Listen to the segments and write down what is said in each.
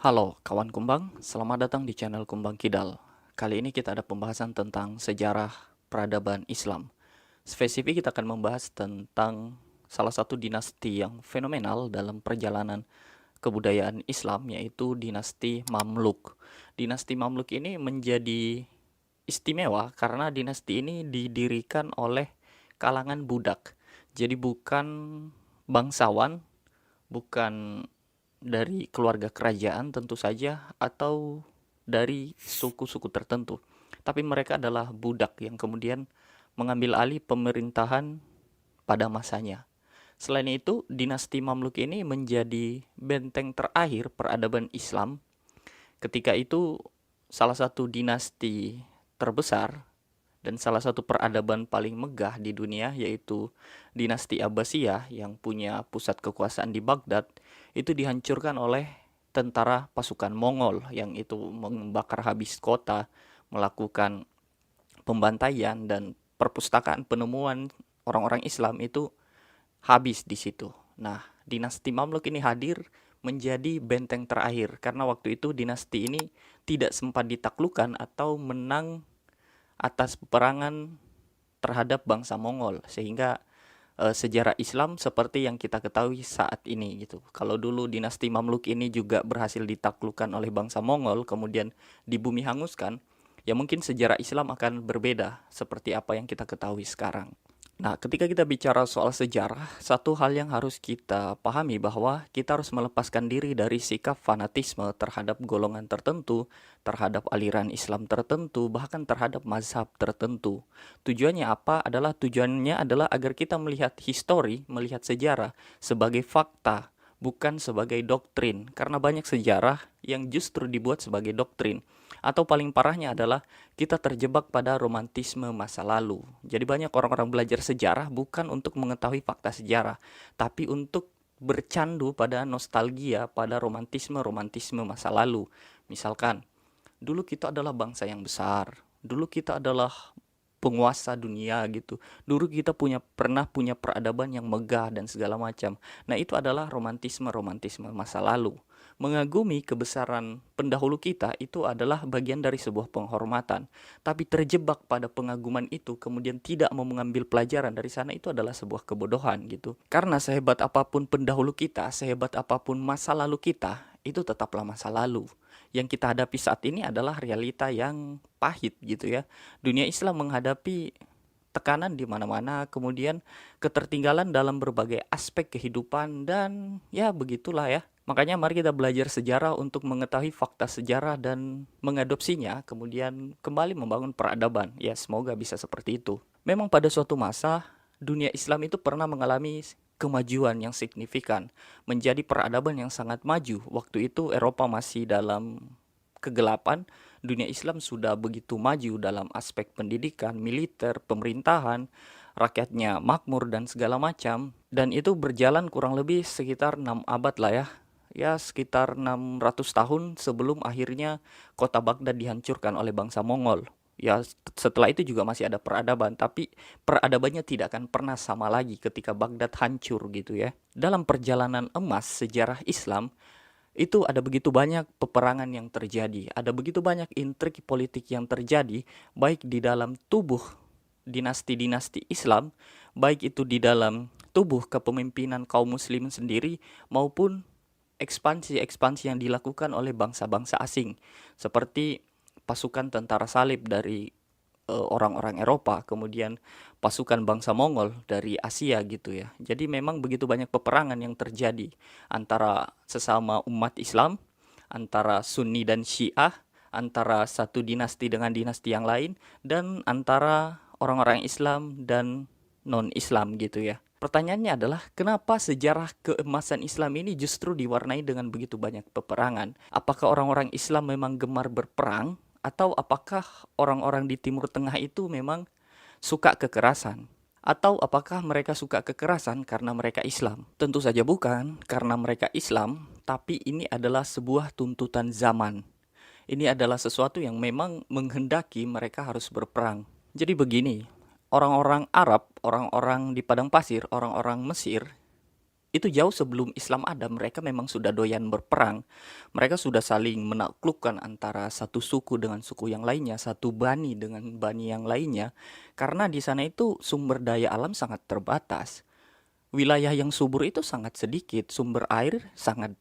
Halo kawan Kumbang, selamat datang di channel Kumbang Kidal. Kali ini kita ada pembahasan tentang sejarah peradaban Islam. Spesifik kita akan membahas tentang salah satu dinasti yang fenomenal dalam perjalanan kebudayaan Islam, yaitu dinasti Mamluk. Dinasti Mamluk ini menjadi istimewa karena dinasti ini didirikan oleh kalangan budak. Jadi bukan bangsawan, bukan dari keluarga kerajaan tentu saja, atau dari suku-suku tertentu. Tapi mereka adalah budak yang kemudian mengambil alih pemerintahan pada masanya. Selain itu, dinasti Mamluk ini menjadi benteng terakhir peradaban Islam. Ketika itu, salah satu dinasti terbesar dan salah satu peradaban paling megah di dunia, yaitu dinasti Abbasiyah yang punya pusat kekuasaan di Baghdad, itu dihancurkan oleh tentara pasukan Mongol yang itu membakar habis kota, melakukan pembantaian, dan perpustakaan penemuan orang-orang Islam itu habis di situ. Nah, dinasti Mamluk ini hadir menjadi benteng terakhir karena waktu itu dinasti ini tidak sempat ditaklukkan atau menang atas peperangan terhadap bangsa Mongol, sehingga sejarah Islam seperti yang kita ketahui saat ini gitu. Kalau dulu dinasti Mamluk ini juga berhasil ditaklukkan oleh bangsa Mongol kemudian di bumi hanguskan, ya mungkin sejarah Islam akan berbeda seperti apa yang kita ketahui sekarang. Nah, ketika kita bicara soal sejarah, satu hal yang harus kita pahami bahwa kita harus melepaskan diri dari sikap fanatisme terhadap golongan tertentu, terhadap aliran Islam tertentu, bahkan terhadap mazhab tertentu. Tujuannya adalah agar kita melihat histori, melihat sejarah sebagai fakta, bukan sebagai doktrin. Karena banyak sejarah yang justru dibuat sebagai doktrin. Atau paling parahnya adalah kita terjebak pada romantisme masa lalu. Jadi banyak orang-orang belajar sejarah bukan untuk mengetahui fakta sejarah, tapi untuk bercandu pada nostalgia, pada romantisme masa lalu. Misalkan, dulu kita adalah bangsa yang besar, dulu kita adalah penguasa dunia gitu. Dulu kita pernah punya peradaban yang megah dan segala macam. Nah, itu adalah romantisme masa lalu. Mengagumi kebesaran pendahulu kita itu adalah bagian dari sebuah penghormatan. Tapi terjebak pada pengaguman itu kemudian tidak mau mengambil pelajaran dari sana, itu adalah sebuah kebodohan gitu. Karena sehebat apapun pendahulu kita, sehebat apapun masa lalu kita, itu tetaplah masa lalu. Yang kita hadapi saat ini adalah realita yang pahit gitu ya. Dunia Islam menghadapi tekanan di mana-mana, kemudian ketertinggalan dalam berbagai aspek kehidupan, dan ya begitulah ya. Makanya mari kita belajar sejarah untuk mengetahui fakta sejarah dan mengadopsinya, kemudian kembali membangun peradaban. Ya, semoga bisa seperti itu. Memang pada suatu masa, dunia Islam itu pernah mengalami kemajuan yang signifikan, menjadi peradaban yang sangat maju. Waktu itu Eropa masih dalam kegelapan, dunia Islam sudah begitu maju dalam aspek pendidikan, militer, pemerintahan, rakyatnya makmur dan segala macam. Dan itu berjalan kurang lebih sekitar 6 abad lah ya. Ya, sekitar 600 tahun sebelum akhirnya kota Baghdad dihancurkan oleh bangsa Mongol. Ya, setelah itu juga masih ada peradaban, tapi peradabannya tidak akan pernah sama lagi ketika Baghdad hancur gitu ya. Dalam perjalanan emas sejarah Islam, itu ada begitu banyak peperangan yang terjadi, ada begitu banyak intrik politik yang terjadi, baik di dalam tubuh dinasti-dinasti Islam, baik itu di dalam tubuh kepemimpinan kaum muslimin sendiri, maupun ekspansi-ekspansi yang dilakukan oleh bangsa-bangsa asing, seperti pasukan tentara salib dari orang-orang Eropa, kemudian pasukan bangsa Mongol dari Asia gitu ya. Jadi memang begitu banyak peperangan yang terjadi antara sesama umat Islam, antara Sunni dan Syiah, antara satu dinasti dengan dinasti yang lain, dan antara orang-orang Islam dan non-Islam gitu ya. Pertanyaannya adalah kenapa sejarah keemasan Islam ini justru diwarnai dengan begitu banyak peperangan? Apakah orang-orang Islam memang gemar berperang, atau apakah orang-orang di Timur Tengah itu memang suka kekerasan? Atau apakah mereka suka kekerasan karena mereka Islam? Tentu saja bukan karena mereka Islam, tapi ini adalah sebuah tuntutan zaman. Ini adalah sesuatu yang memang menghendaki mereka harus berperang. Jadi begini, orang-orang Arab, orang-orang di padang pasir, orang-orang Mesir, itu jauh sebelum Islam ada, mereka memang sudah doyan berperang. Mereka sudah saling menaklukkan antara satu suku dengan suku yang lainnya, satu bani dengan bani yang lainnya, karena di sana itu sumber daya alam sangat terbatas. Wilayah yang subur itu sangat sedikit, sumber air sangat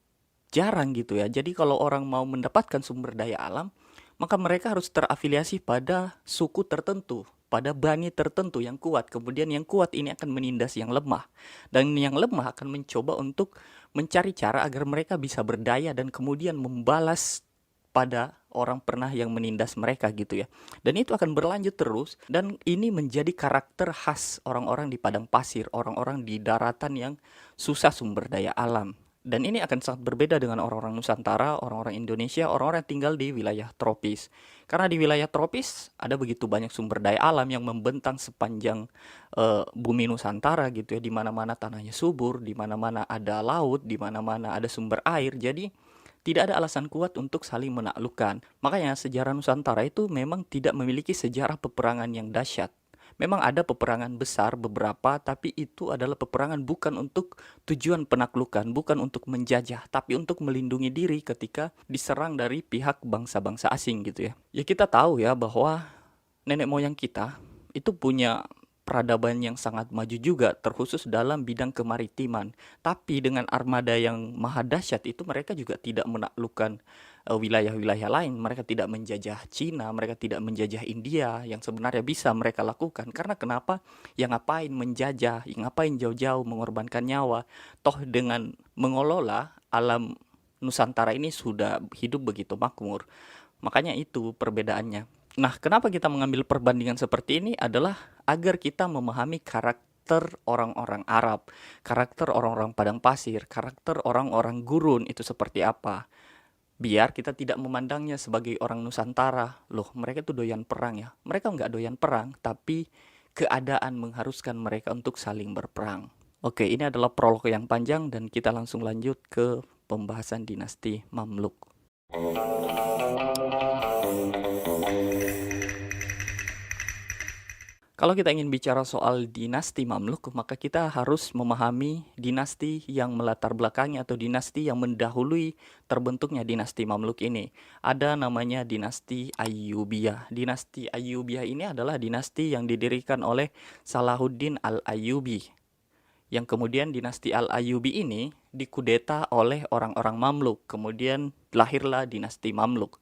jarang gitu ya. Jadi kalau orang mau mendapatkan sumber daya alam, maka mereka harus terafiliasi pada suku tertentu, pada bani tertentu yang kuat. Kemudian yang kuat ini akan menindas yang lemah. Dan yang lemah akan mencoba untuk mencari cara agar mereka bisa berdaya dan kemudian membalas pada orang pernah yang menindas mereka gitu ya. Dan itu akan berlanjut terus, dan ini menjadi karakter khas orang-orang di padang pasir, orang-orang di daratan yang susah sumber daya alam. Dan ini akan sangat berbeda dengan orang-orang Nusantara, orang-orang Indonesia, orang-orang yang tinggal di wilayah tropis. Karena di wilayah tropis ada begitu banyak sumber daya alam yang membentang sepanjang bumi Nusantara gitu ya, di mana-mana tanahnya subur, di mana-mana ada laut, di mana-mana ada sumber air. Jadi tidak ada alasan kuat untuk saling menaklukkan. Makanya sejarah Nusantara itu memang tidak memiliki sejarah peperangan yang dahsyat. Memang ada peperangan besar beberapa, tapi itu adalah peperangan bukan untuk tujuan penaklukan, bukan untuk menjajah, tapi untuk melindungi diri ketika diserang dari pihak bangsa-bangsa asing gitu ya. Ya kita tahu ya bahwa nenek moyang kita itu punya peradaban yang sangat maju juga, terkhusus dalam bidang kemaritiman. Tapi dengan armada yang maha dahsyat itu mereka juga tidak menaklukkan wilayah-wilayah lain. Mereka tidak menjajah Cina, mereka tidak menjajah India yang sebenarnya bisa mereka lakukan. Karena kenapa? Yang ngapain menjajah, yang ngapain jauh-jauh mengorbankan nyawa. Toh dengan mengelola alam Nusantara ini sudah hidup begitu makmur. Makanya itu perbedaannya. Nah, kenapa kita mengambil perbandingan seperti ini adalah agar kita memahami karakter orang-orang Arab, karakter orang-orang padang pasir, karakter orang-orang gurun itu seperti apa. Biar kita tidak memandangnya sebagai orang Nusantara. Loh, mereka tuh doyan perang ya. Mereka nggak doyan perang, tapi keadaan mengharuskan mereka untuk saling berperang. Oke, ini adalah prolog yang panjang dan kita langsung lanjut ke pembahasan dinasti Mamluk. Kalau kita ingin bicara soal dinasti Mamluk, maka kita harus memahami dinasti yang melatar belakangi atau dinasti yang mendahului terbentuknya dinasti Mamluk ini. Ada namanya dinasti Ayyubiyah. Dinasti Ayyubiyah ini adalah dinasti yang didirikan oleh Salahuddin Al-Ayyubi. Yang kemudian dinasti Al-Ayyubi ini dikudeta oleh orang-orang Mamluk. Kemudian lahirlah dinasti Mamluk.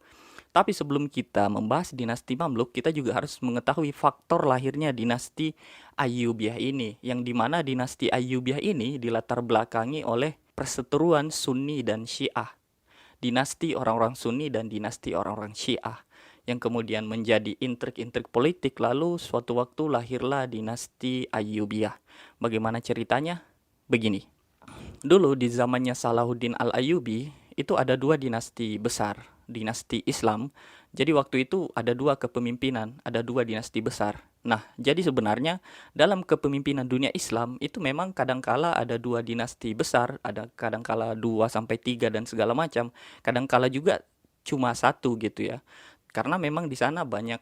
Tapi sebelum kita membahas dinasti Mamluk, kita juga harus mengetahui faktor lahirnya dinasti Ayyubiyah ini. Yang dimana dinasti Ayyubiyah ini dilatar belakangi oleh perseteruan Sunni dan Syiah. Dinasti orang-orang Sunni dan dinasti orang-orang Syiah. Yang kemudian menjadi intrik-intrik politik, lalu suatu waktu lahirlah dinasti Ayyubiyah. Bagaimana ceritanya? Begini. Dulu di zamannya Salahuddin Al-Ayyubi, itu ada dua dinasti besar, dinasti Islam. Jadi waktu itu ada dua kepemimpinan, ada dua dinasti besar. Nah, jadi sebenarnya dalam kepemimpinan dunia Islam itu memang kadangkala ada dua dinasti besar, ada kadangkala 2 sampai 3 dan segala macam. Kadangkala juga cuma satu gitu ya. Karena memang di sana banyak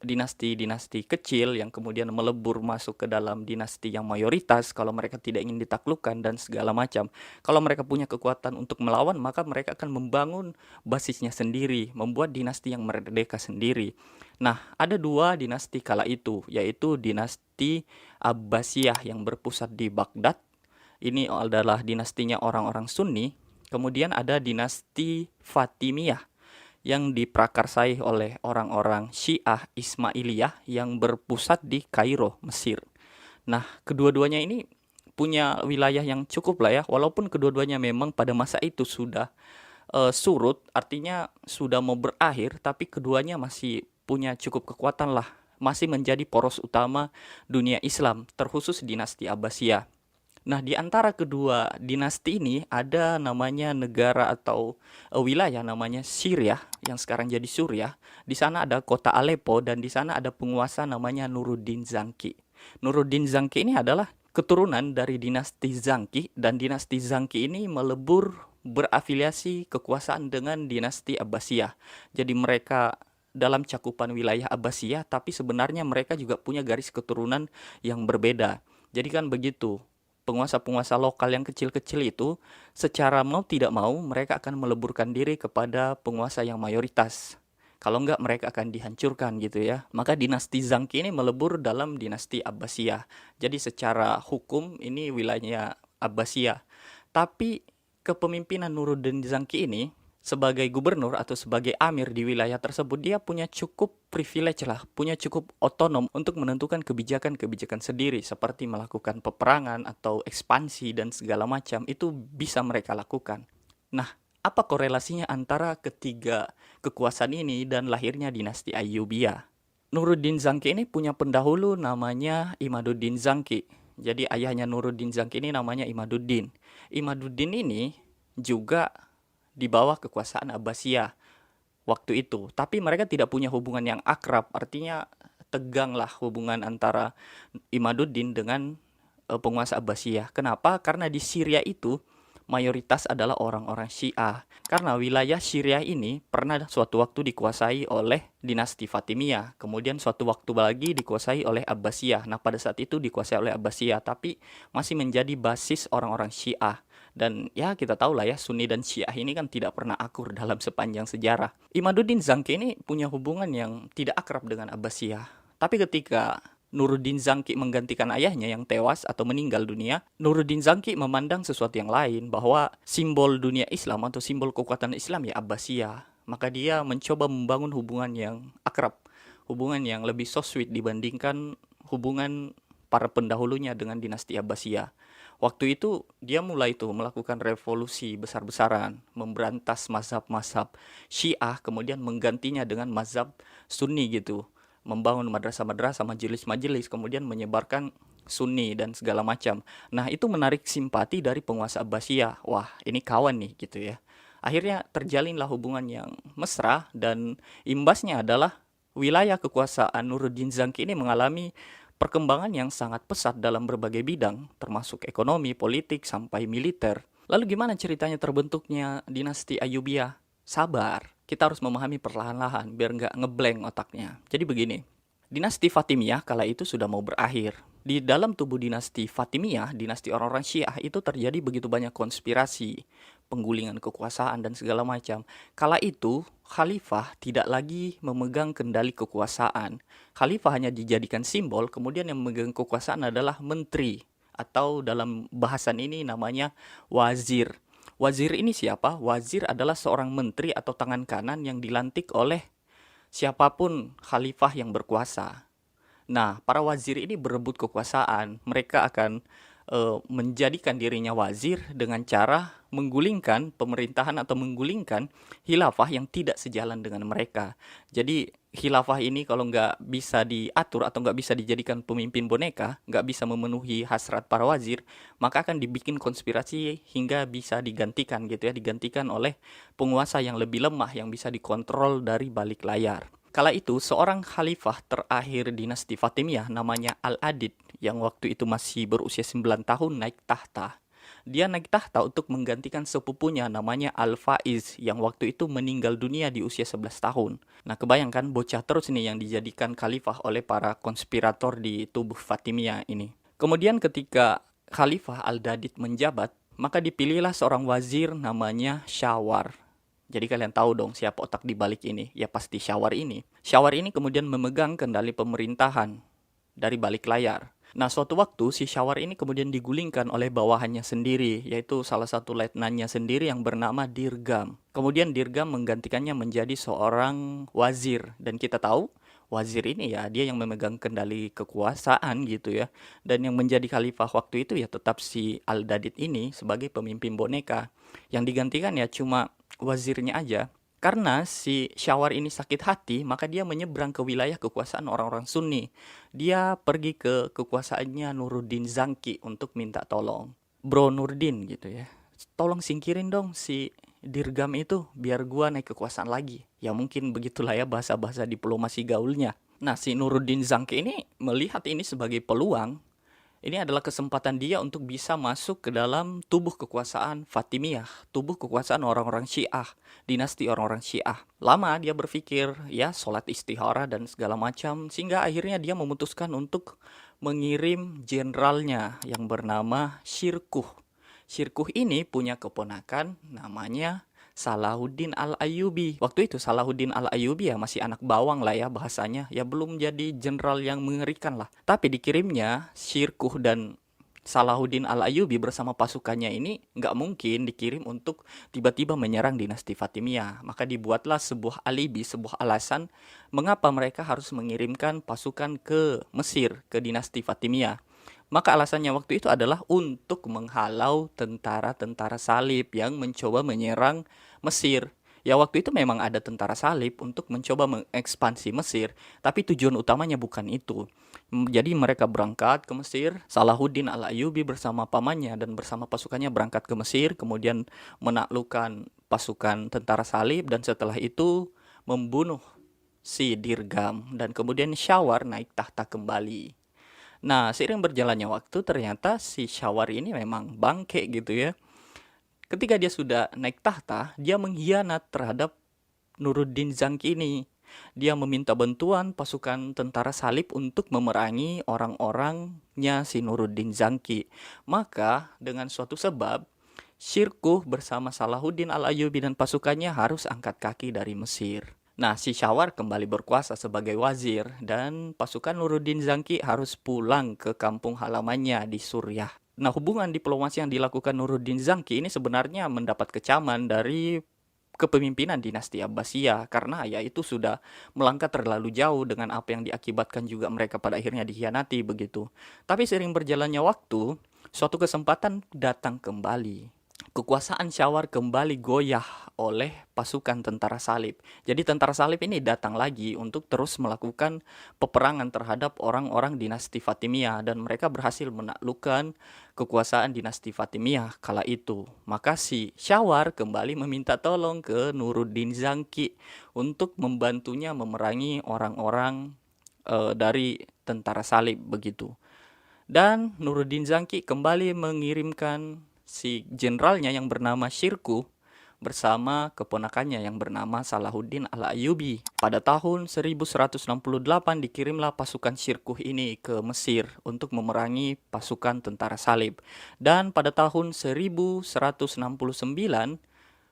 dinasti-dinasti kecil yang kemudian melebur masuk ke dalam dinasti yang mayoritas kalau mereka tidak ingin ditaklukkan dan segala macam. Kalau mereka punya kekuatan untuk melawan, maka mereka akan membangun basisnya sendiri, membuat dinasti yang merdeka sendiri. Nah, ada dua dinasti kala itu, yaitu dinasti Abbasiyah yang berpusat di Baghdad. Ini adalah dinastinya orang-orang Sunni. Kemudian ada dinasti Fatimiyah yang diprakarsai oleh orang-orang Syiah Ismailiyah yang berpusat di Kairo, Mesir. Nah, kedua-duanya ini punya wilayah yang cukup lah ya, walaupun kedua-duanya memang pada masa itu sudah surut, artinya sudah mau berakhir, tapi keduanya masih punya cukup kekuatan lah, masih menjadi poros utama dunia Islam, terkhusus dinasti Abbasiyah. Nah, di antara kedua dinasti ini ada namanya negara atau wilayah namanya Syria yang sekarang jadi Suriah. Di sana ada kota Aleppo dan di sana ada penguasa namanya Nuruddin Zanki. Nuruddin Zanki ini adalah keturunan dari dinasti Zanki, dan dinasti Zanki ini melebur berafiliasi kekuasaan dengan dinasti Abbasiyah. Jadi mereka dalam cakupan wilayah Abbasiyah, tapi sebenarnya mereka juga punya garis keturunan yang berbeda. Jadi kan begitu. penguasa-penguasa lokal yang kecil-kecil itu secara mau tidak mau mereka akan meleburkan diri kepada penguasa yang mayoritas. Kalau enggak mereka akan dihancurkan gitu ya. Maka dinasti Zangki ini melebur dalam dinasti Abbasiyah. Jadi secara hukum ini wilayahnya Abbasiyah. Tapi kepemimpinan Nuruddin Zangki ini sebagai gubernur atau sebagai amir di wilayah tersebut, dia punya cukup privilege lah, punya cukup otonom untuk menentukan kebijakan-kebijakan sendiri seperti melakukan peperangan atau ekspansi dan segala macam, itu bisa mereka lakukan. Nah, apa korelasinya antara ketiga kekuasaan ini dan lahirnya dinasti Ayyubiyah? Nuruddin Zangki ini punya pendahulu namanya Imaduddin Zangki. Jadi ayahnya Nuruddin Zangki ini namanya Imaduddin. Imaduddin ini juga di bawah kekuasaan Abbasiyah waktu itu. Tapi mereka tidak punya hubungan yang akrab, artinya teganglah hubungan antara Imaduddin dengan penguasa Abbasiyah. Kenapa? Karena di Syria itu mayoritas adalah orang-orang Syiah. Karena wilayah Syria ini pernah suatu waktu dikuasai oleh dinasti Fatimiyah. Kemudian suatu waktu lagi dikuasai oleh Abbasiyah. Nah, pada saat itu dikuasai oleh Abbasiyah, tapi masih menjadi basis orang-orang Syiah. Dan ya kita tahu lah ya, Sunni dan Syiah ini kan tidak pernah akur dalam sepanjang sejarah. Imaduddin Zangki ini punya hubungan yang tidak akrab dengan Abbasiyah. Tapi ketika Nuruddin Zangki menggantikan ayahnya yang tewas atau meninggal dunia, Nuruddin Zangki memandang sesuatu yang lain, bahwa simbol dunia Islam atau simbol kekuatan Islam ya Abbasiyah. Maka dia mencoba membangun hubungan yang akrab, hubungan yang lebih so sweet dibandingkan hubungan para pendahulunya dengan dinasti Abbasiyah. Waktu itu dia mulai tuh melakukan revolusi besar-besaran, memberantas mazhab-mazhab Syiah, kemudian menggantinya dengan mazhab Sunni gitu. Membangun madrasah-madrasah, majelis-majelis, kemudian menyebarkan Sunni dan segala macam. Nah, itu menarik simpati dari penguasa Abbasiyah. Wah, ini kawan nih gitu ya. Akhirnya terjalinlah hubungan yang mesra dan imbasnya adalah wilayah kekuasaan Nuruddin Zangki ini mengalami perkembangan yang sangat pesat dalam berbagai bidang, termasuk ekonomi, politik, sampai militer. Lalu gimana ceritanya terbentuknya dinasti Ayyubiyah? Sabar, kita harus memahami perlahan-lahan biar nggak ngeblank otaknya. Jadi begini, dinasti Fatimiyah kala itu sudah mau berakhir. Di dalam tubuh dinasti Fatimiyah, dinasti orang-orang Syiah, itu terjadi begitu banyak konspirasi, penggulingan kekuasaan dan segala macam. Kala itu, khalifah tidak lagi memegang kendali kekuasaan. Khalifah hanya dijadikan simbol, kemudian yang memegang kekuasaan adalah menteri, atau dalam bahasan ini namanya wazir. Wazir ini siapa? Wazir adalah seorang menteri atau tangan kanan yang dilantik oleh siapapun khalifah yang berkuasa. Nah, para wazir ini berebut kekuasaan. Mereka akan menjadikan dirinya wazir dengan cara menggulingkan pemerintahan atau menggulingkan khilafah yang tidak sejalan dengan mereka. Jadi khilafah ini kalau nggak bisa diatur atau nggak bisa dijadikan pemimpin boneka, nggak bisa memenuhi hasrat para wazir, maka akan dibikin konspirasi hingga bisa digantikan gitu ya, digantikan oleh penguasa yang lebih lemah yang bisa dikontrol dari balik layar. Kala itu, seorang khalifah terakhir dinasti Fatimiyah namanya Al-Adid yang waktu itu masih berusia 9 tahun naik tahta. Dia naik tahta untuk menggantikan sepupunya namanya Al-Faiz yang waktu itu meninggal dunia di usia 11 tahun. Nah, kebayangkan bocah terus nih yang dijadikan khalifah oleh para konspirator di tubuh Fatimiyah ini. Kemudian ketika Khalifah Al-Adid menjabat, maka dipilihlah seorang wazir namanya Syawar. Jadi kalian tahu dong siapa otak di balik ini? Ya pasti Syawar ini. Syawar ini kemudian memegang kendali pemerintahan dari balik layar. Nah, suatu waktu si Syawar ini kemudian digulingkan oleh bawahannya sendiri, yaitu salah satu letnannya sendiri yang bernama Dirgam. Kemudian Dirgam menggantikannya menjadi seorang wazir. Dan kita tahu wazir ini ya dia yang memegang kendali kekuasaan gitu ya. Dan yang menjadi khalifah waktu itu ya tetap si Al-Adid ini sebagai pemimpin boneka. Yang digantikan ya cuma wazirnya aja. Karena si Syawar ini sakit hati, maka dia menyeberang ke wilayah kekuasaan orang-orang Sunni. Dia pergi ke kekuasaannya Nuruddin Zangki untuk minta tolong. Bro Nurdin gitu ya. Tolong singkirin dong si Dirgam itu biar gua naik kekuasaan lagi. Ya mungkin begitulah ya bahasa-bahasa diplomasi gaulnya. Nah, si Nuruddin Zangki ini melihat ini sebagai peluang. Ini adalah kesempatan dia untuk bisa masuk ke dalam tubuh kekuasaan Fatimiyah, tubuh kekuasaan orang-orang Syiah, dinasti orang-orang Syiah. Lama dia berpikir, ya sholat istikharah dan segala macam, sehingga akhirnya dia memutuskan untuk mengirim jenderalnya yang bernama Syirkuh. Syirkuh ini punya keponakan namanya Salahuddin Al-Ayyubi. Waktu itu Salahuddin Al-Ayyubi ya masih anak bawang lah ya bahasanya. Ya belum jadi jenderal yang mengerikan lah. Tapi dikirimnya Syirkuh dan Salahuddin Al-Ayyubi bersama pasukannya ini nggak mungkin dikirim untuk tiba-tiba menyerang dinasti Fatimiyah. Maka dibuatlah sebuah alibi, sebuah alasan mengapa mereka harus mengirimkan pasukan ke Mesir, ke dinasti Fatimiyah. Maka alasannya waktu itu adalah untuk menghalau tentara-tentara salib yang mencoba menyerang Mesir. Ya waktu itu memang ada tentara salib untuk mencoba mengekspansi Mesir, tapi tujuan utamanya bukan itu. Jadi mereka berangkat ke Mesir, Salahuddin Al-Ayyubi bersama pamannya dan bersama pasukannya berangkat ke Mesir, kemudian menaklukkan pasukan tentara salib dan setelah itu membunuh si Dirgam dan kemudian Syawar naik tahta kembali. Nah, seiring berjalannya waktu ternyata si Syawar ini memang bangke gitu ya. Ketika dia sudah naik tahta, dia mengkhianat terhadap Nuruddin Zangki ini. Dia meminta bantuan pasukan tentara salib untuk memerangi orang-orangnya si Nuruddin Zangki. Maka dengan suatu sebab, Syirkuh bersama Salahuddin Al-Ayyubi dan pasukannya harus angkat kaki dari Mesir. Nah, si Syawar kembali berkuasa sebagai wazir dan pasukan Nuruddin Zangki harus pulang ke kampung halamannya di Suriah. Nah, hubungan diplomasi yang dilakukan Nuruddin Zangki ini sebenarnya mendapat kecaman dari kepemimpinan dinasti Abbasiyah karena ya itu sudah melangkah terlalu jauh dengan apa yang diakibatkan juga mereka pada akhirnya dikhianati begitu. Tapi seiring berjalannya waktu, suatu kesempatan datang kembali. Kekuasaan Syawar kembali goyah oleh pasukan tentara salib. Jadi tentara salib ini datang lagi untuk terus melakukan peperangan terhadap orang-orang dinasti Fatimiyah dan mereka berhasil menaklukkan kekuasaan dinasti Fatimiyah kala itu. Maka si Syawar kembali meminta tolong ke Nuruddin Zangki untuk membantunya memerangi orang-orang dari tentara salib begitu. Dan Nuruddin Zangki kembali mengirimkan si jenderalnya yang bernama Syirkuh bersama keponakannya yang bernama Salahuddin Al-Ayyubi. Pada tahun 1168 dikirimlah pasukan Syirkuh ini ke Mesir untuk memerangi pasukan tentara salib. Dan pada tahun 1169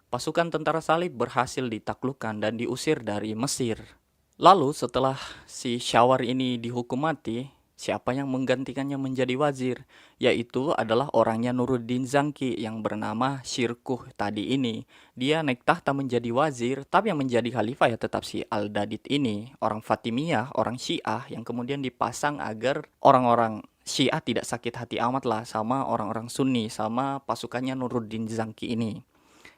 pasukan tentara salib berhasil ditaklukkan dan diusir dari Mesir. Lalu setelah si Syawar ini dihukum mati, siapa yang menggantikannya menjadi wazir? Yaitu adalah orangnya Nuruddin Zangki yang bernama Syirkuh tadi ini. Dia naik tahta menjadi wazir, tapi yang menjadi khalifah ya tetap si Al-Dadid ini. Orang Fatimiyah, orang Syiah yang kemudian dipasang agar orang-orang Syiah tidak sakit hati amat lah sama orang-orang Sunni, sama pasukannya Nuruddin Zangki ini.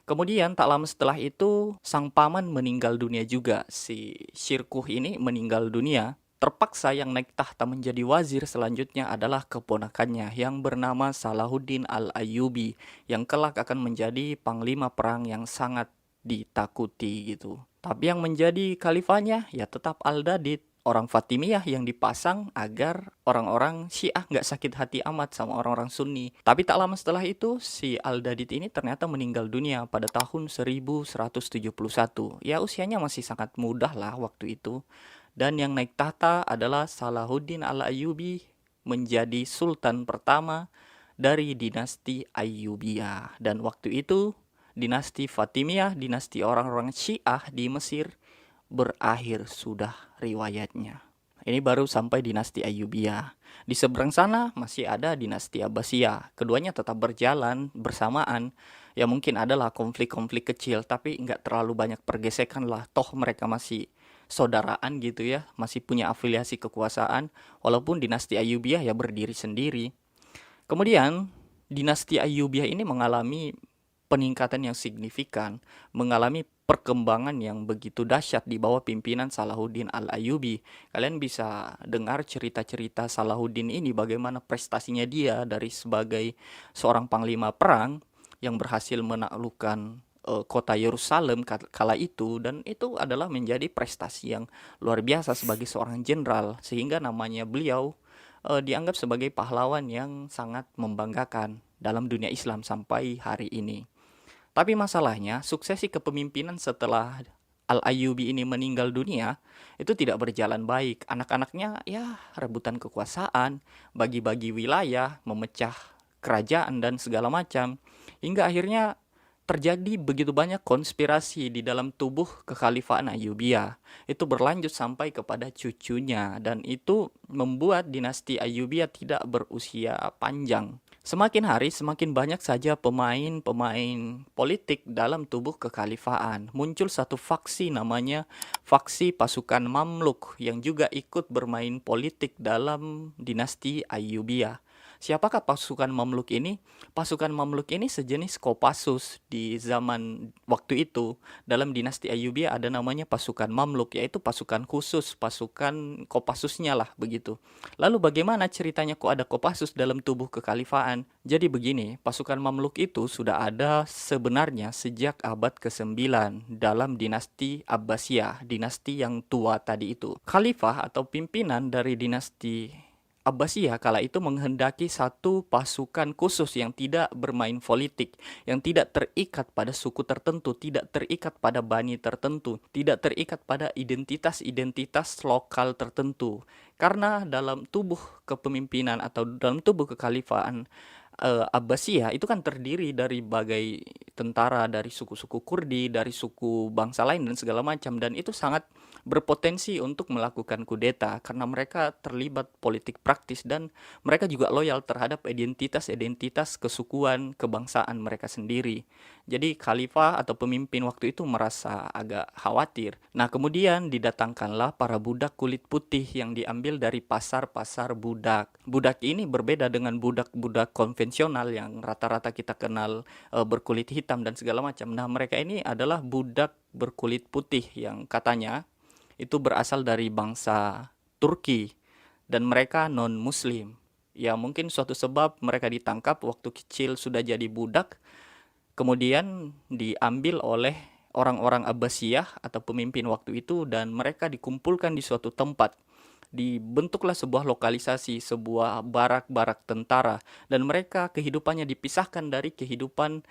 Kemudian tak lama setelah itu sang paman meninggal dunia juga. Si Syirkuh ini meninggal dunia. Terpaksa yang naik tahta menjadi wazir selanjutnya adalah keponakannya yang bernama Salahuddin Al-Ayyubi yang kelak akan menjadi panglima perang yang sangat ditakuti gitu. Tapi yang menjadi khalifahnya ya tetap Al-Dadid, orang Fatimiyah yang dipasang agar orang-orang Syiah nggak sakit hati amat sama orang-orang Sunni. Tapi tak lama setelah itu si Al-Dadid ini ternyata meninggal dunia pada tahun 1171. Ya usianya masih sangat muda lah waktu itu. Dan yang naik tahta adalah Salahuddin Al-Ayyubi menjadi sultan pertama dari dinasti Ayyubiyah. Dan waktu itu dinasti Fatimiyah, dinasti orang-orang Syiah di Mesir berakhir sudah riwayatnya. Ini baru sampai dinasti Ayyubiyah. Di seberang sana masih ada dinasti Abbasiyah. Keduanya tetap berjalan bersamaan. Ya mungkin adalah konflik-konflik kecil, tapi nggak terlalu banyak pergesekan lah. Toh mereka masih saudaraan gitu ya, masih punya afiliasi kekuasaan, walaupun dinasti Ayyubiyah ya berdiri sendiri. Kemudian dinasti Ayyubiyah ini mengalami peningkatan yang signifikan, mengalami perkembangan yang begitu dahsyat di bawah pimpinan Salahuddin Al-Ayyubi. Kalian bisa dengar cerita-cerita Salahuddin ini, bagaimana prestasinya dia dari sebagai seorang panglima perang yang berhasil menaklukkan kota Yerusalem kala itu, dan itu adalah menjadi prestasi yang luar biasa sebagai seorang jenderal, sehingga namanya beliau dianggap sebagai pahlawan yang sangat membanggakan dalam dunia Islam sampai hari ini. Tapi masalahnya suksesi kepemimpinan setelah Al-Ayyubi ini meninggal dunia, itu tidak berjalan baik. Anak-anaknya ya rebutan kekuasaan, bagi-bagi wilayah, memecah kerajaan dan segala macam. Hingga akhirnya terjadi begitu banyak konspirasi di dalam tubuh kekhalifahan Ayyubiyah. Itu berlanjut sampai kepada cucunya dan itu membuat dinasti Ayyubiyah tidak berusia panjang. Semakin hari semakin banyak saja pemain-pemain politik dalam tubuh kekhalifahan. Muncul satu faksi namanya faksi pasukan Mamluk yang juga ikut bermain politik dalam dinasti Ayyubiyah. Siapakah pasukan Mamluk ini? Pasukan Mamluk ini sejenis Kopassus di zaman waktu itu. Dalam dinasti Ayyubiyah ada namanya pasukan Mamluk, yaitu pasukan khusus, pasukan Kopassusnya lah begitu. Lalu bagaimana ceritanya kok ada Kopassus dalam tubuh kekhalifahan? Jadi begini, pasukan Mamluk itu sudah ada sebenarnya sejak abad ke-9 dalam dinasti Abbasiyah, dinasti yang tua tadi itu. Khalifah atau pimpinan dari dinasti Abbasiyah kala itu menghendaki satu pasukan khusus yang tidak bermain politik, yang tidak terikat pada suku tertentu, tidak terikat pada bani tertentu, tidak terikat pada identitas-identitas lokal tertentu. Karena dalam tubuh kepemimpinan atau dalam tubuh kekhalifahan Abbasiyah itu kan terdiri dari bagai tentara dari suku-suku Kurdi, dari suku bangsa lain dan segala macam, dan itu sangat berpotensi untuk melakukan kudeta karena mereka terlibat politik praktis dan mereka juga loyal terhadap identitas-identitas kesukuan kebangsaan mereka sendiri. Jadi khalifah atau pemimpin waktu itu merasa agak khawatir. Nah, kemudian didatangkanlah para budak kulit putih yang diambil dari pasar-pasar budak. Budak ini berbeda dengan budak-budak konvensional yang rata-rata kita kenal berkulit hitam dan segala macam. Nah, mereka ini adalah budak berkulit putih yang katanya itu berasal dari bangsa Turki dan mereka non-muslim. Ya mungkin suatu sebab mereka ditangkap waktu kecil sudah jadi budak, kemudian diambil oleh orang-orang Abbasiyah atau pemimpin waktu itu dan mereka dikumpulkan di suatu tempat. Dibentuklah sebuah lokalisasi, sebuah barak-barak tentara dan mereka kehidupannya dipisahkan dari kehidupan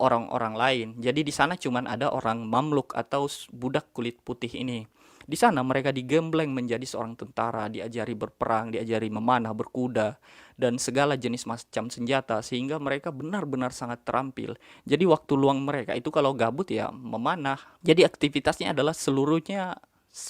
orang-orang lain. Jadi di sana cuman ada orang Mamluk atau budak kulit putih ini. Di sana mereka digembleng menjadi seorang tentara, diajari berperang, diajari memanah, berkuda, dan segala jenis macam senjata sehingga mereka benar-benar sangat terampil. Jadi waktu luang mereka itu kalau gabut ya memanah. Jadi aktivitasnya adalah seluruhnya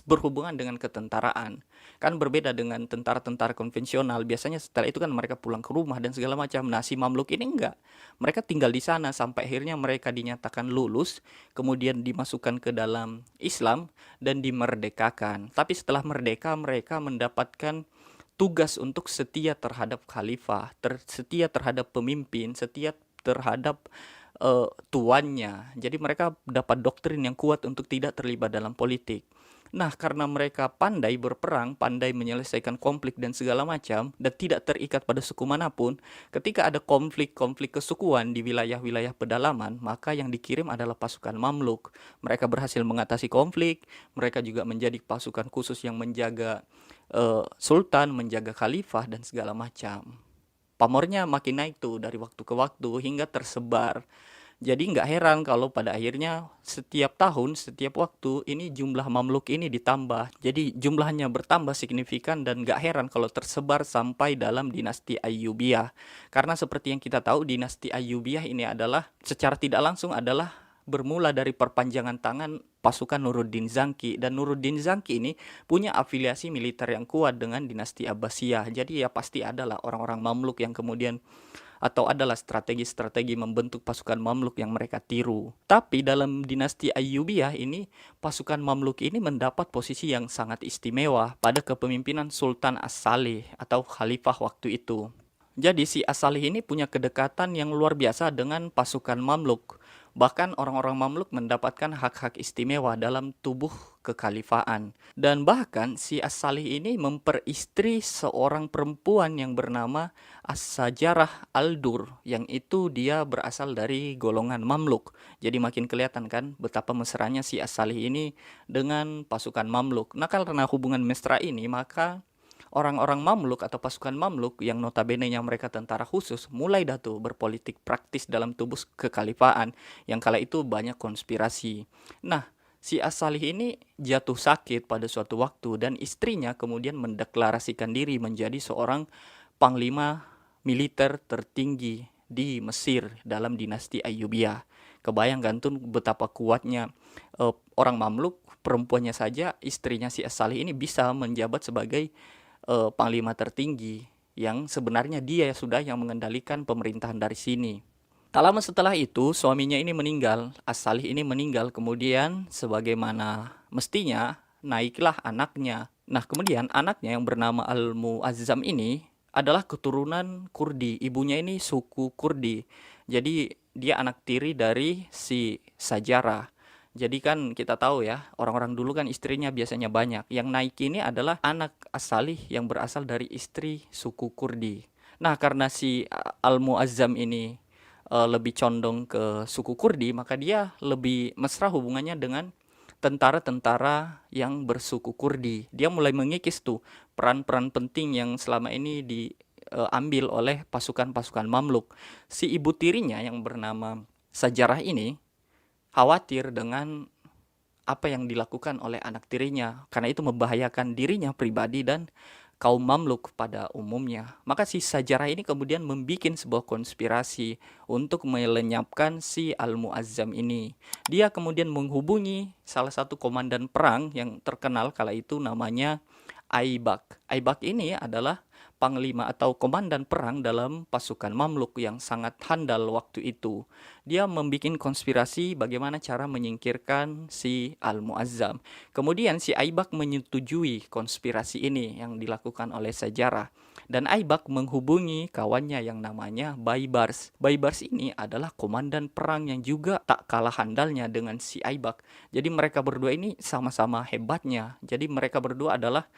berhubungan dengan ketentaraan. Kan berbeda dengan tentara-tentara konvensional. Biasanya setelah itu kan mereka pulang ke rumah dan segala macam. Nah, si Mamluk ini enggak. Mereka tinggal di sana sampai akhirnya mereka dinyatakan lulus, kemudian dimasukkan ke dalam Islam dan dimerdekakan. Tapi setelah merdeka mereka mendapatkan tugas untuk setia terhadap khalifah, setia terhadap pemimpin, setia terhadap tuannya. Jadi mereka dapat doktrin yang kuat untuk tidak terlibat dalam politik. Nah, karena mereka pandai berperang, pandai menyelesaikan konflik dan segala macam, dan tidak terikat pada suku manapun, ketika ada konflik-konflik kesukuan di wilayah-wilayah pedalaman, maka yang dikirim adalah pasukan Mamluk. Mereka berhasil mengatasi konflik, mereka juga menjadi pasukan khusus yang menjaga sultan, menjaga khalifah, dan segala macam. Pamornya makin naik tuh dari waktu ke waktu hingga tersebar. Jadi nggak heran kalau pada akhirnya setiap tahun, setiap waktu ini jumlah Mamluk ini ditambah. Jadi jumlahnya bertambah signifikan dan nggak heran kalau tersebar sampai dalam dinasti Ayyubiyah. Karena seperti yang kita tahu dinasti Ayyubiyah ini adalah secara tidak langsung adalah bermula dari perpanjangan tangan pasukan Nuruddin Zangki. Dan Nuruddin Zangki ini punya afiliasi militer yang kuat dengan dinasti Abbasiyah. Jadi ya pasti adalah orang-orang Mamluk yang kemudian atau adalah strategi-strategi membentuk pasukan Mamluk yang mereka tiru. Tapi dalam dinasti Ayyubiyah ini, pasukan Mamluk ini mendapat posisi yang sangat istimewa pada kepemimpinan Sultan As-Salih atau khalifah waktu itu. Jadi si As-Salih ini punya kedekatan yang luar biasa dengan pasukan Mamluk. Bahkan orang-orang Mamluk mendapatkan hak-hak istimewa dalam tubuh kekhalifahan. Dan bahkan si As-Salih ini memperistri seorang perempuan yang bernama As-Sajarah Al-Dur, yang itu dia berasal dari golongan Mamluk. Jadi makin kelihatan kan betapa mesranya si As-Salih ini dengan pasukan Mamluk. Nah, karena hubungan mesra ini maka orang-orang Mamluk atau pasukan Mamluk yang notabene-nya mereka tentara khusus mulai dah tuh berpolitik praktis dalam tubuh kekhalifahan yang kala itu banyak konspirasi. Nah, Si As-Salih ini jatuh sakit pada suatu waktu dan istrinya kemudian mendeklarasikan diri menjadi seorang panglima militer tertinggi di Mesir dalam dinasti Ayyubiyah. Kebayang kan tuh betapa kuatnya orang Mamluk, perempuannya saja, istrinya si As-Salih ini bisa menjabat sebagai panglima tertinggi yang sebenarnya dia sudah yang mengendalikan pemerintahan dari sini. Tak lama setelah itu, suaminya ini meninggal, As-Salih ini meninggal, kemudian sebagaimana mestinya, naiklah anaknya. Nah, kemudian anaknya yang bernama Al-Mu'azzam ini adalah keturunan Kurdi. Ibunya ini suku Kurdi. Jadi, dia anak tiri dari si Sajarah. Jadi kan kita tahu ya, orang-orang dulu kan istrinya biasanya banyak. Yang naik ini adalah anak As-Salih yang berasal dari istri suku Kurdi. Nah, karena si Al-Mu'azzam ini lebih condong ke suku Kurdi, maka dia lebih mesra hubungannya dengan tentara-tentara yang bersuku Kurdi. Dia mulai mengikis tuh peran-peran penting yang selama ini diambil oleh pasukan-pasukan Mamluk. Si ibu tirinya yang bernama Sajarah ini khawatir dengan apa yang dilakukan oleh anak tirinya, karena itu membahayakan dirinya pribadi dan kaum Mamluk pada umumnya. Maka si Sajarah ini kemudian membuat sebuah konspirasi untuk melenyapkan si Al-Mu'azzam ini. Dia kemudian menghubungi salah satu komandan perang yang terkenal kala itu, namanya Aibak. Aibak ini adalah panglima atau komandan perang dalam pasukan Mamluk yang sangat handal waktu itu. Dia membuat konspirasi bagaimana cara menyingkirkan si Al-Mu'azzam. Kemudian si Aibak menyetujui konspirasi ini yang dilakukan oleh Sajarah. Dan Aibak menghubungi kawannya yang namanya Baibars. Baibars ini adalah komandan perang yang juga tak kalah handalnya dengan si Aibak. Jadi mereka berdua ini sama-sama hebatnya. Jadi mereka berdua adalah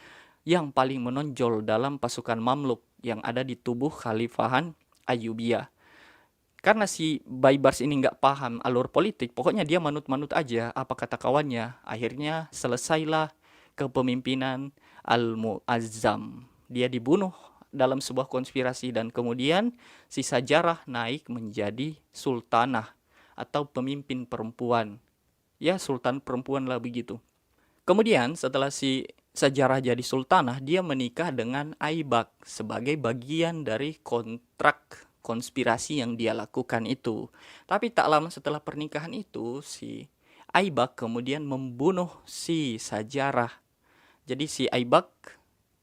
yang paling menonjol dalam pasukan Mamluk yang ada di tubuh Khalifahan Ayyubiyah. Karena si Baibars ini nggak paham alur politik, pokoknya dia manut-manut aja apa kata kawannya. Akhirnya selesailah kepemimpinan Al-Mu'azzam. Dia dibunuh dalam sebuah konspirasi dan kemudian si Sajarah naik menjadi sultanah atau pemimpin perempuan. Ya, sultan perempuan lah begitu. Kemudian setelah si Sajarah jadi sultanah, dia menikah dengan Aibak sebagai bagian dari kontrak konspirasi yang dia lakukan itu. Tapi tak lama setelah pernikahan itu, si Aibak kemudian membunuh si Sajarah. Jadi si Aibak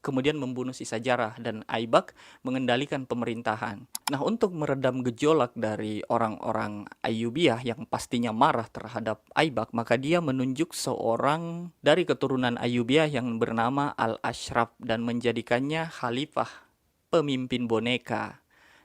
kemudian membunuh si Sajarah dan Aibak mengendalikan pemerintahan. Nah, untuk meredam gejolak dari orang-orang Ayyubiyah yang pastinya marah terhadap Aibak, maka dia menunjuk seorang dari keturunan Ayyubiyah yang bernama Al-Ashraf dan menjadikannya khalifah, pemimpin boneka.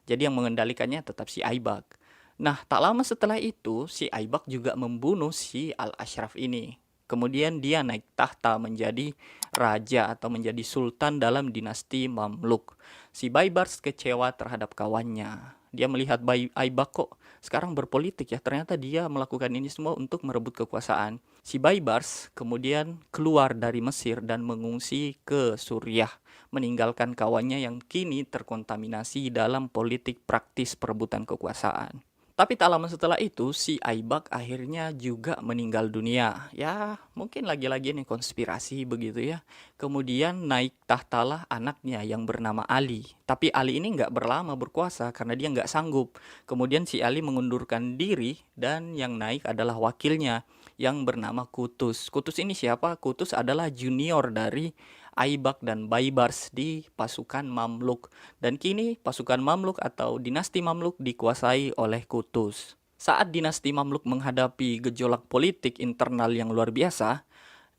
Jadi yang mengendalikannya tetap si Aibak. Nah, tak lama setelah itu, si Aibak juga membunuh si Al-Ashraf ini. Kemudian dia naik tahta menjadi raja atau menjadi sultan dalam dinasti Mamluk. Si Baibars kecewa terhadap kawannya. Dia melihat Aibak kok sekarang berpolitik ya. Ternyata dia melakukan ini semua untuk merebut kekuasaan. Si Baibars kemudian keluar dari Mesir dan mengungsi ke Suriah, meninggalkan kawannya yang kini terkontaminasi dalam politik praktis perebutan kekuasaan. Tapi tak lama setelah itu, si Aibak akhirnya juga meninggal dunia. Ya, mungkin lagi-lagi nih konspirasi begitu ya. Kemudian naik tahtalah anaknya yang bernama Ali. Tapi Ali ini nggak berlama berkuasa karena dia nggak sanggup. Kemudian si Ali mengundurkan diri dan yang naik adalah wakilnya yang bernama Kutus. Kutus ini siapa? Kutus adalah junior dari Aibak dan Baibars di pasukan Mamluk. Dan kini pasukan Mamluk atau dinasti Mamluk dikuasai oleh Kutus. Saat dinasti Mamluk menghadapi gejolak politik internal yang luar biasa,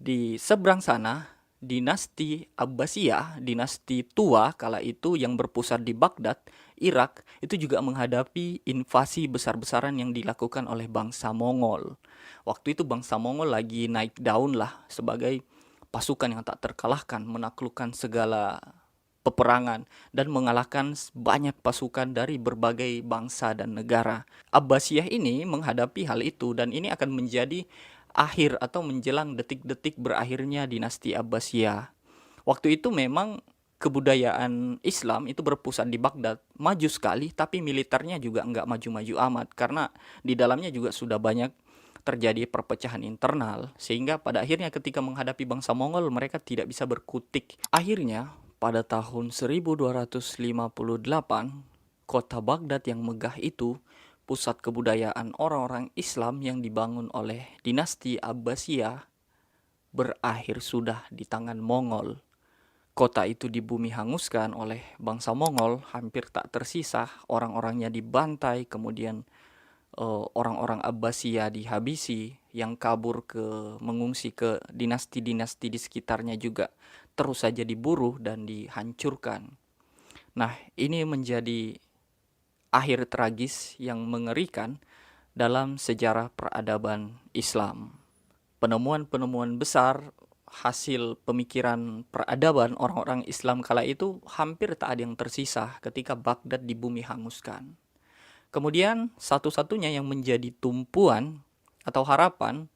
di seberang sana dinasti Abbasiyah, dinasti tua kala itu yang berpusat di Baghdad, Irak, itu juga menghadapi invasi besar-besaran yang dilakukan oleh bangsa Mongol. Waktu itu bangsa Mongol lagi naik daun lah sebagai pasukan yang tak terkalahkan, menaklukkan segala peperangan dan mengalahkan banyak pasukan dari berbagai bangsa dan negara. Abbasiyah ini menghadapi hal itu dan ini akan menjadi akhir atau menjelang detik-detik berakhirnya dinasti Abbasiyah. Waktu itu memang kebudayaan Islam itu berpusat di Baghdad, maju sekali, tapi militernya juga nggak maju-maju amat karena di dalamnya juga sudah banyak terjadi perpecahan internal, sehingga pada akhirnya ketika menghadapi bangsa Mongol mereka tidak bisa berkutik. Akhirnya pada tahun 1258, kota Baghdad yang megah itu, pusat kebudayaan orang-orang Islam yang dibangun oleh dinasti Abbasiyah, berakhir sudah di tangan Mongol. Kota itu dibumi hanguskan oleh bangsa Mongol, hampir tak tersisa, orang-orangnya dibantai, kemudian orang-orang Abbasiyah dihabisi, yang kabur mengungsi ke dinasti-dinasti di sekitarnya juga terus saja diburu dan dihancurkan. Nah, ini menjadi akhir tragis yang mengerikan dalam sejarah peradaban Islam. Penemuan-penemuan besar hasil pemikiran peradaban orang-orang Islam kala itu hampir tak ada yang tersisa ketika Baghdad dibumi hanguskan. Kemudian satu-satunya yang menjadi tumpuan atau harapan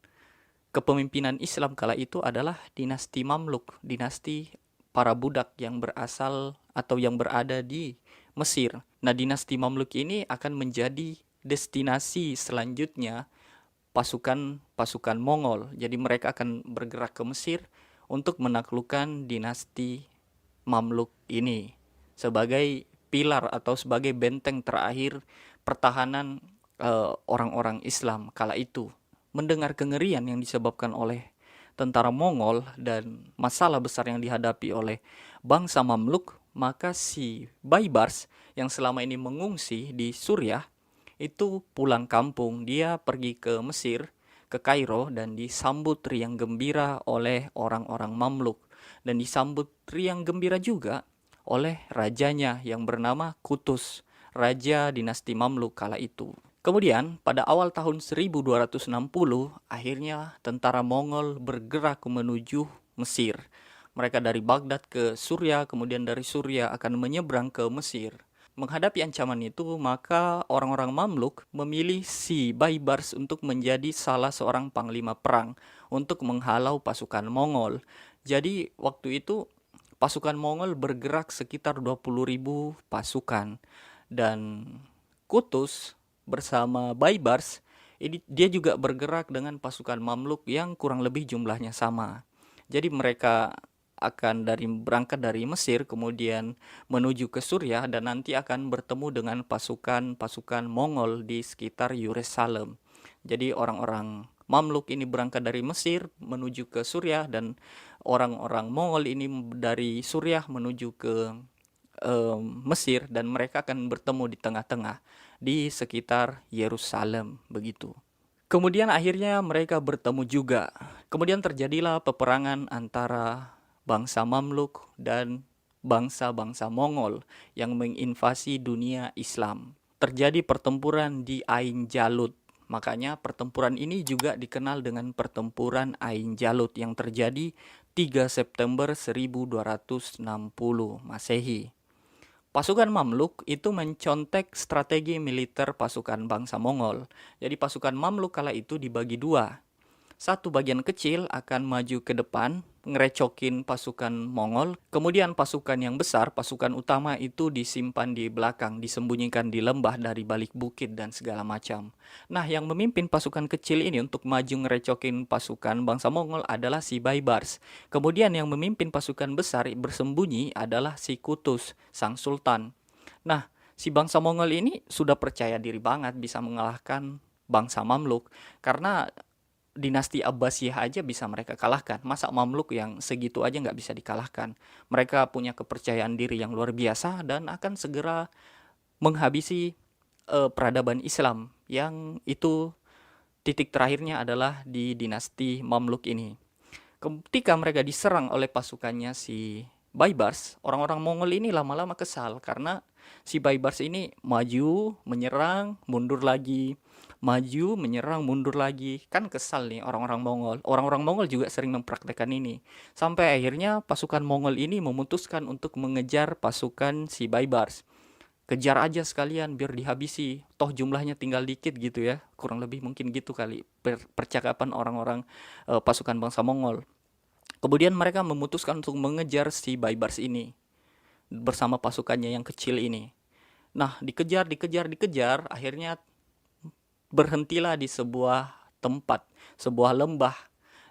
kepemimpinan Islam kala itu adalah dinasti Mamluk, dinasti para budak yang berasal atau yang berada di Mesir. Nah, dinasti Mamluk ini akan menjadi destinasi selanjutnya pasukan Mongol. Jadi mereka akan bergerak ke Mesir untuk menaklukkan dinasti Mamluk ini sebagai pilar atau sebagai benteng terakhir pertahanan orang-orang Islam kala itu. Mendengar kengerian yang disebabkan oleh tentara Mongol dan masalah besar yang dihadapi oleh bangsa Mamluk, maka si Baibars yang selama ini mengungsi di Suriah itu pulang kampung. Dia pergi ke Mesir, ke Kairo, dan disambut riang gembira oleh orang-orang Mamluk, dan disambut riang gembira juga oleh rajanya yang bernama Kutus, raja dinasti Mamluk kala itu. Kemudian pada awal tahun 1260, akhirnya tentara Mongol bergerak menuju Mesir. Mereka dari Baghdad ke Suriah, kemudian dari Suriah akan menyeberang ke Mesir. Menghadapi ancaman itu, maka orang-orang Mamluk memilih si Baibars untuk menjadi salah seorang panglima perang untuk menghalau pasukan Mongol. Jadi waktu itu pasukan Mongol bergerak sekitar 20.000 pasukan, dan Kutus bersama Baibars dia juga bergerak dengan pasukan Mamluk yang kurang lebih jumlahnya sama. Jadi mereka akan berangkat dari Mesir, kemudian menuju ke Suriah, dan nanti akan bertemu dengan pasukan-pasukan Mongol di sekitar Yerusalem. Jadi orang-orang Mamluk ini berangkat dari Mesir menuju ke Suriah, dan orang-orang Mongol ini dari Suriah menuju ke Mesir, dan mereka akan bertemu di tengah-tengah di sekitar Yerusalem begitu. Kemudian akhirnya mereka bertemu juga. Kemudian terjadilah peperangan antara bangsa Mamluk dan bangsa-bangsa Mongol yang menginvasi dunia Islam. Terjadi pertempuran di Ain Jalut. Makanya pertempuran ini juga dikenal dengan pertempuran Ain Jalut yang terjadi 3 September 1260 Masehi. Pasukan Mamluk itu mencontek strategi militer pasukan bangsa Mongol. Jadi pasukan Mamluk kala itu dibagi dua. Satu bagian kecil akan maju ke depan, ngerecokin pasukan Mongol. Kemudian pasukan yang besar, pasukan utama itu disimpan di belakang, disembunyikan di lembah dari balik bukit dan segala macam. Nah, yang memimpin pasukan kecil ini untuk maju ngerecokin pasukan bangsa Mongol adalah si Baibars. Kemudian yang memimpin pasukan besar bersembunyi adalah si Kutus, sang sultan. Nah, si bangsa Mongol ini sudah percaya diri banget bisa mengalahkan bangsa Mamluk, karena dinasti Abbasiyah aja bisa mereka kalahkan. Masa Mamluk yang segitu aja nggak bisa dikalahkan? Mereka punya kepercayaan diri yang luar biasa dan akan segera menghabisi peradaban Islam, yang itu titik terakhirnya adalah di dinasti Mamluk ini. Ketika mereka diserang oleh pasukannya si Baibars, orang-orang Mongol ini lama-lama kesal karena si Baibars ini maju, menyerang, mundur lagi, maju, menyerang, mundur lagi. Kan kesal nih orang-orang Mongol. Orang-orang Mongol juga sering mempraktekkan ini. Sampai akhirnya pasukan Mongol ini memutuskan untuk mengejar pasukan si Baibars. Kejar aja sekalian biar dihabisi. Toh jumlahnya tinggal dikit gitu ya. Kurang lebih mungkin gitu kali percakapan orang-orang pasukan bangsa Mongol. Kemudian mereka memutuskan untuk mengejar si Baibars ini bersama pasukannya yang kecil ini. Nah, dikejar, akhirnya berhentilah di sebuah tempat, sebuah lembah.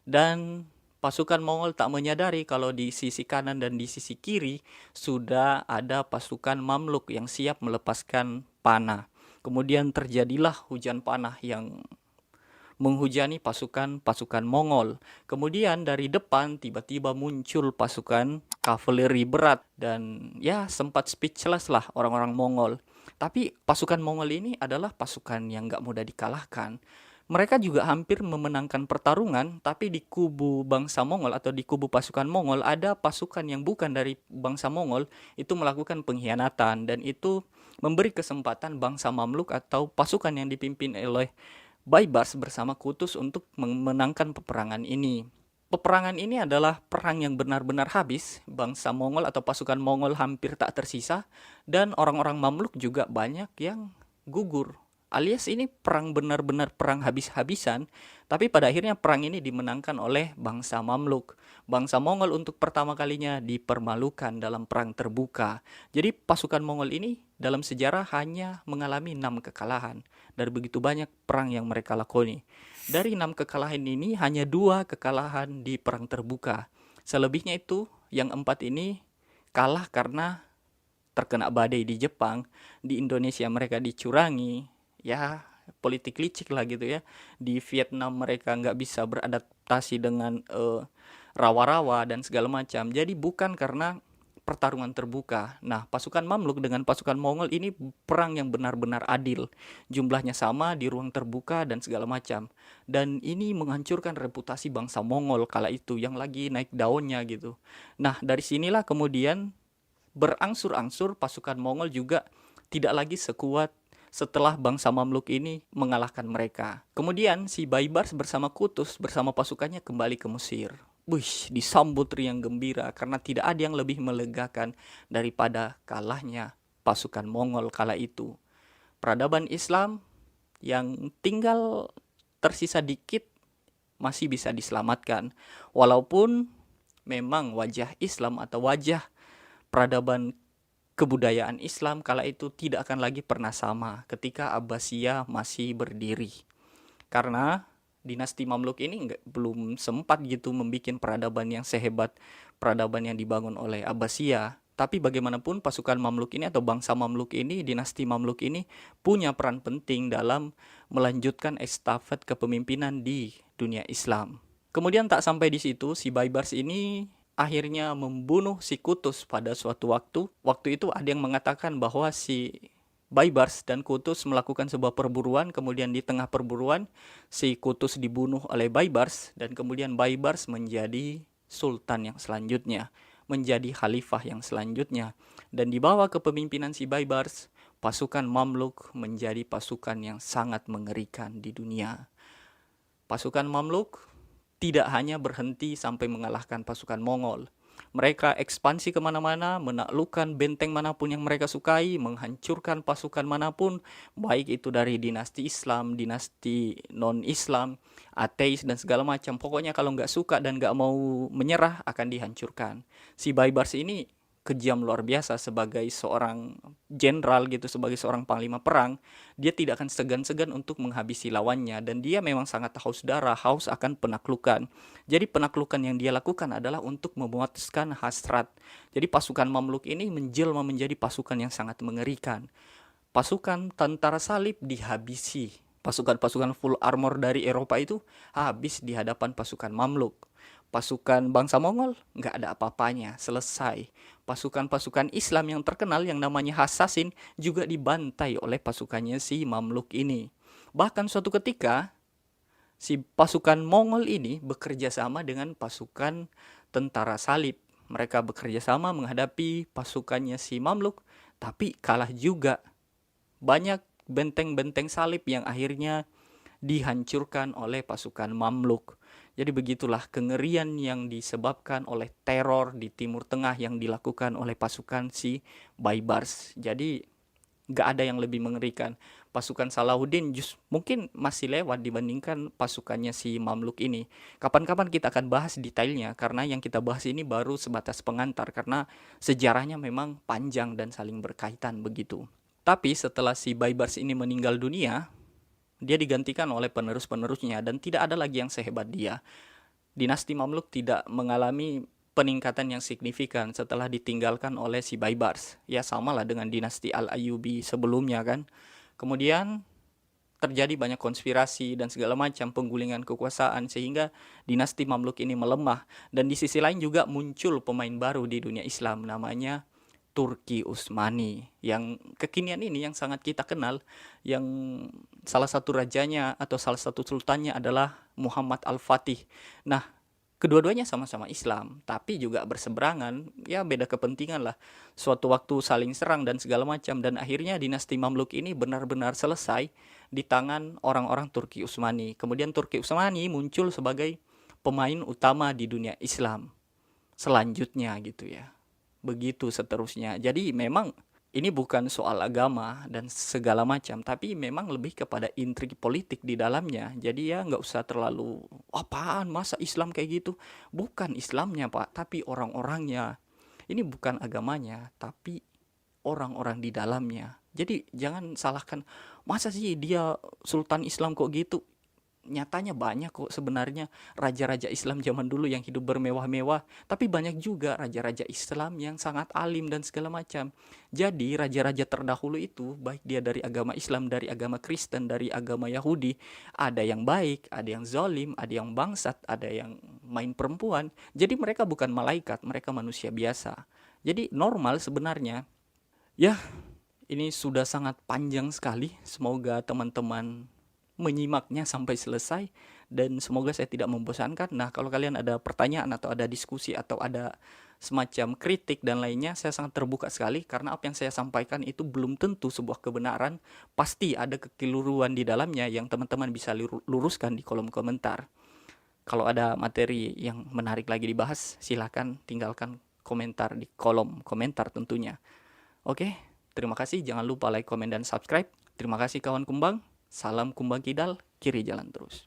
Dan pasukan Mongol tak menyadari kalau di sisi kanan dan di sisi kiri sudah ada pasukan Mamluk yang siap melepaskan panah. Kemudian terjadilah hujan panah yang menghujani pasukan-pasukan Mongol. Kemudian dari depan tiba-tiba muncul pasukan kavaleri berat dan ya sempat speechless lah orang-orang Mongol. Tapi pasukan Mongol ini adalah pasukan yang gak mudah dikalahkan. Mereka juga hampir memenangkan pertarungan, tapi di kubu bangsa Mongol atau di kubu pasukan Mongol ada pasukan yang bukan dari bangsa Mongol itu melakukan pengkhianatan, dan itu memberi kesempatan bangsa Mamluk atau pasukan yang dipimpin oleh Baibars bersama Kutus untuk memenangkan peperangan ini. Peperangan ini adalah perang yang benar-benar habis, bangsa Mongol atau pasukan Mongol hampir tak tersisa, dan orang-orang Mamluk juga banyak yang gugur. Alias ini perang benar-benar perang habis-habisan, tapi pada akhirnya perang ini dimenangkan oleh bangsa Mamluk. Bangsa Mongol untuk pertama kalinya dipermalukan dalam perang terbuka. Jadi pasukan Mongol ini dalam sejarah hanya mengalami 6 kekalahan dari begitu banyak perang yang mereka lakoni. Dari 6 kekalahan ini hanya 2 kekalahan di perang terbuka. Selebihnya itu yang 4 ini kalah karena terkena badai di Jepang. Di Indonesia mereka dicurangi, ya politik licik lah gitu ya. Di Vietnam mereka nggak bisa beradaptasi dengan rawa-rawa dan segala macam. Jadi bukan karena pertarungan terbuka. Nah, pasukan Mamluk dengan pasukan Mongol ini perang yang benar-benar adil. Jumlahnya sama di ruang terbuka dan segala macam. Dan ini menghancurkan reputasi bangsa Mongol kala itu yang lagi naik daunnya gitu. Nah, dari sinilah kemudian berangsur-angsur pasukan Mongol juga tidak lagi sekuat setelah bangsa Mamluk ini mengalahkan mereka. Kemudian si Baibars bersama Kutus bersama pasukannya kembali ke Mesir. Disambut riang gembira karena tidak ada yang lebih melegakan daripada kalahnya pasukan Mongol kala itu. Peradaban Islam yang tinggal tersisa dikit masih bisa diselamatkan. Walaupun memang wajah Islam atau wajah peradaban kebudayaan Islam kala itu tidak akan lagi pernah sama ketika Abbasiyah masih berdiri. Karena dinasti Mamluk ini belum sempat gitu membuat peradaban yang sehebat peradaban yang dibangun oleh Abbasiyah. Tapi bagaimanapun pasukan Mamluk ini atau bangsa Mamluk ini, dinasti Mamluk ini punya peran penting dalam melanjutkan estafet kepemimpinan di dunia Islam. Kemudian tak sampai di situ, si Baibars ini akhirnya membunuh si Kutus pada suatu waktu. Waktu itu ada yang mengatakan bahwa si Baibars dan Kutus melakukan sebuah perburuan, kemudian di tengah perburuan si Kutus dibunuh oleh Baibars, dan kemudian Baibars menjadi sultan yang selanjutnya, menjadi khalifah yang selanjutnya. Dan di bawah kepemimpinan si Baibars, pasukan Mamluk menjadi pasukan yang sangat mengerikan di dunia. Pasukan Mamluk tidak hanya berhenti sampai mengalahkan pasukan Mongol. Mereka ekspansi kemana-mana, menaklukkan benteng manapun yang mereka sukai, menghancurkan pasukan manapun, baik itu dari dinasti Islam, dinasti non-Islam, ateis, dan segala macam. Pokoknya kalau nggak suka dan nggak mau menyerah, akan dihancurkan. Si Baibars ini kejam luar biasa sebagai seorang jenderal gitu, sebagai seorang panglima perang. Dia tidak akan segan-segan untuk menghabisi lawannya, dan dia memang sangat haus darah, haus akan penaklukan. Jadi penaklukan yang dia lakukan adalah untuk memuaskan hasrat. Jadi pasukan Mamluk ini menjelma menjadi pasukan yang sangat mengerikan. Pasukan tentara salib dihabisi. Pasukan-pasukan full armor dari Eropa itu habis di hadapan pasukan Mamluk. Pasukan bangsa Mongol nggak ada apa-apanya, selesai. Pasukan-pasukan Islam yang terkenal yang namanya Hasasin juga dibantai oleh pasukannya si Mamluk ini. Bahkan suatu ketika si pasukan Mongol ini bekerja sama dengan pasukan tentara salib. Mereka bekerja sama menghadapi pasukannya si Mamluk, tapi kalah juga. Banyak benteng-benteng salib yang akhirnya dihancurkan oleh pasukan Mamluk. Jadi begitulah kengerian yang disebabkan oleh teror di Timur Tengah yang dilakukan oleh pasukan si Baibars. Jadi gak ada yang lebih mengerikan. Pasukan Salahuddin mungkin masih lewat dibandingkan pasukannya si Mamluk ini. Kapan-kapan kita akan bahas detailnya, karena yang kita bahas ini baru sebatas pengantar, karena sejarahnya memang panjang dan saling berkaitan begitu. Tapi setelah si Baibars ini meninggal dunia, Dia digantikan oleh penerus-penerusnya dan tidak ada lagi yang sehebat dia. Dinasti Mamluk tidak mengalami peningkatan yang signifikan setelah ditinggalkan oleh si Baibars. Ya samalah dengan dinasti Al-Ayyubi sebelumnya kan. Kemudian terjadi banyak konspirasi dan segala macam penggulingan kekuasaan sehingga dinasti Mamluk ini melemah. Dan di sisi lain juga muncul pemain baru di dunia Islam namanya Turki Utsmani, yang kekinian ini yang sangat kita kenal, yang salah satu rajanya atau salah satu sultannya adalah Muhammad Al-Fatih. Nah, kedua-duanya sama-sama Islam, tapi juga berseberangan, ya beda kepentingan lah. Suatu waktu saling serang dan segala macam, dan akhirnya dinasti Mamluk ini benar-benar selesai di tangan orang-orang Turki Utsmani. Kemudian Turki Utsmani muncul sebagai pemain utama di dunia Islam selanjutnya gitu ya. Begitu seterusnya. Jadi memang ini bukan soal agama dan segala macam, tapi memang lebih kepada intrik politik di dalamnya. Jadi ya nggak usah terlalu, apaan masa Islam kayak gitu. Bukan Islamnya Pak, tapi orang-orangnya. Ini bukan agamanya, tapi orang-orang di dalamnya. Jadi jangan salahkan, masa sih dia Sultan Islam kok gitu. Nyatanya banyak kok sebenarnya raja-raja Islam zaman dulu yang hidup bermewah-mewah, tapi banyak juga raja-raja Islam yang sangat alim dan segala macam. Jadi raja-raja terdahulu itu, baik dia dari agama Islam, dari agama Kristen, dari agama Yahudi, ada yang baik, ada yang zalim, ada yang bangsat, ada yang main perempuan. Jadi mereka bukan malaikat, mereka manusia biasa. Jadi normal sebenarnya. Ya, ini sudah sangat panjang sekali. Semoga teman-teman menyimaknya sampai selesai dan semoga saya tidak membosankan. Nah, kalau kalian ada pertanyaan atau ada diskusi atau ada semacam kritik dan lainnya, saya sangat terbuka sekali karena apa yang saya sampaikan itu belum tentu sebuah kebenaran. Pasti ada kekeliruan di dalamnya yang teman-teman bisa luruskan di kolom komentar. Kalau ada materi yang menarik lagi dibahas, silakan tinggalkan komentar di kolom komentar tentunya. Oke, terima kasih. Jangan lupa like, komen, dan subscribe. Terima kasih kawan kumbang. Salam kumbang kidal, kiri jalan terus.